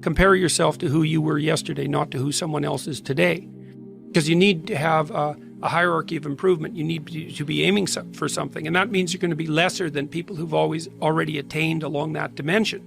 Compare yourself to who you were yesterday, not to who someone else is today. Because you need to have a hierarchy of improvement. You need to be aiming for something. And that means you're going to be lesser than people who've already attained along that dimension.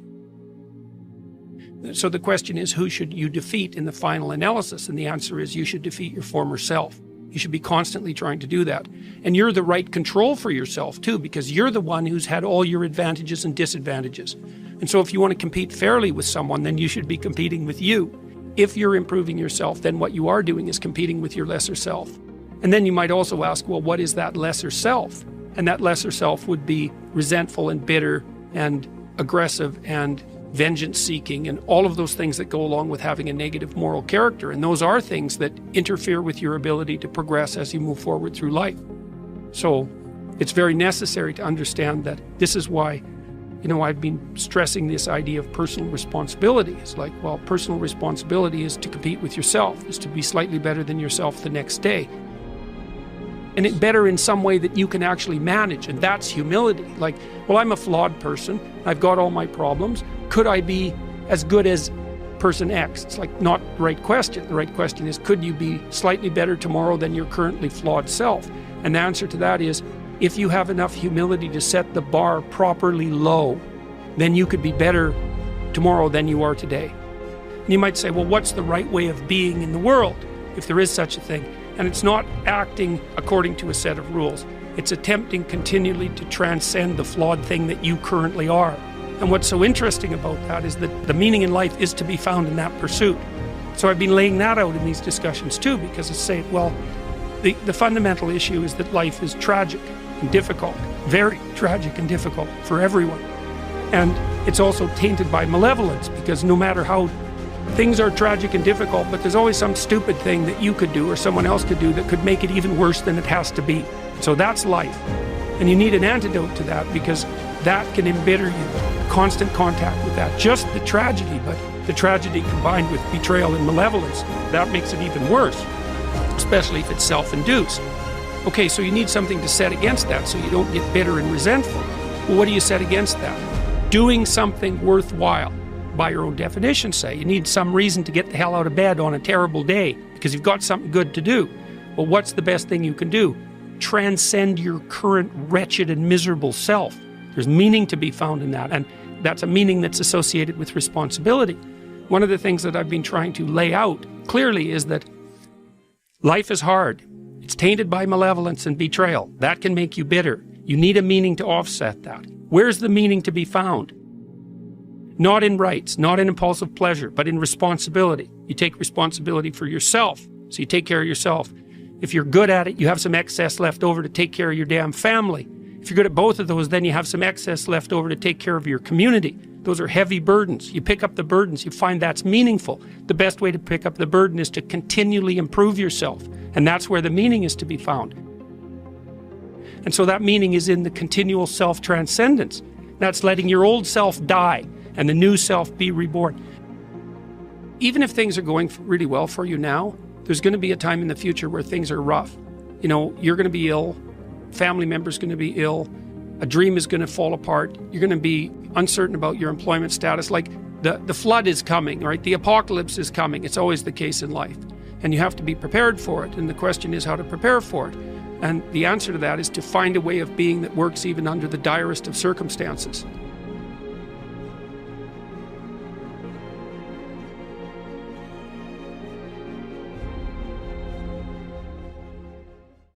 So the question is, who should you defeat in the final analysis? And the answer is, you should defeat your former self. You should be constantly trying to do that. And you're the right control for yourself too, because you're the one who's had all your advantages and disadvantages. And so if you want to compete fairly with someone, then you should be competing with you. If you're improving yourself, then what you are doing is competing with your lesser self. And then you might also ask, well, what is that lesser self? And that lesser self would be resentful and bitter and aggressive and vengeance-seeking and all of those things that go along with having a negative moral character. And those are things that interfere with your ability to progress as you move forward through life. So it's very necessary to understand that this is why, I've been stressing this idea of personal responsibility. It's like, well, personal responsibility is to compete with yourself, is to be slightly better than yourself the next day. And it better in some way that you can actually manage, and that's humility. Like, well, I'm a flawed person, I've got all my problems. Could I be as good as person X? It's like not the right question. The right question is, could you be slightly better tomorrow than your currently flawed self? And the answer to that is, if you have enough humility to set the bar properly low, then you could be better tomorrow than you are today. And you might say, well, what's the right way of being in the world, if there is such a thing? And it's not acting according to a set of rules. It's attempting continually to transcend the flawed thing that you currently are. And what's so interesting about that is that the meaning in life is to be found in that pursuit. So I've been laying that out in these discussions too, because it's saying, well, the fundamental issue is that life is tragic and difficult, very tragic and difficult for everyone. And it's also tainted by malevolence, because no matter how things are tragic and difficult, but there's always some stupid thing that you could do or someone else could do that could make it even worse than it has to be. So that's life. And you need an antidote to that, because that can embitter you. Constant contact with that. Just the tragedy, but the tragedy combined with betrayal and malevolence, that makes it even worse, especially if it's self-induced. Okay, so you need something to set against that so you don't get bitter and resentful. Well, what do you set against that? Doing something worthwhile. By your own definition, say. You need some reason to get the hell out of bed on a terrible day because you've got something good to do. Well, what's the best thing you can do? Transcend your current wretched and miserable self. There's meaning to be found in that, and that's a meaning that's associated with responsibility. One of the things that I've been trying to lay out clearly is that life is hard. It's tainted by malevolence and betrayal. That can make you bitter. You need a meaning to offset that. Where's the meaning to be found? Not in rights, not in impulsive pleasure, but in responsibility. You take responsibility for yourself, so you take care of yourself. If you're good at it, you have some excess left over to take care of your damn family. If you're good at both of those, then you have some excess left over to take care of your community. Those are heavy burdens. You pick up the burdens, you find that's meaningful. The best way to pick up the burden is to continually improve yourself, and that's where the meaning is to be found. And so that meaning is in the continual self-transcendence. That's letting your old self die and the new self be reborn. Even if things are going really well for you now, there's going to be a time in the future where things are rough. You're going to be ill, family members going to be ill, a dream is going to fall apart, you're going to be uncertain about your employment status. Like the flood is coming, right? The apocalypse is coming. It's always the case in life. And you have to be prepared for it. And the question is how to prepare for it. And the answer to that is to find a way of being that works even under the direst of circumstances.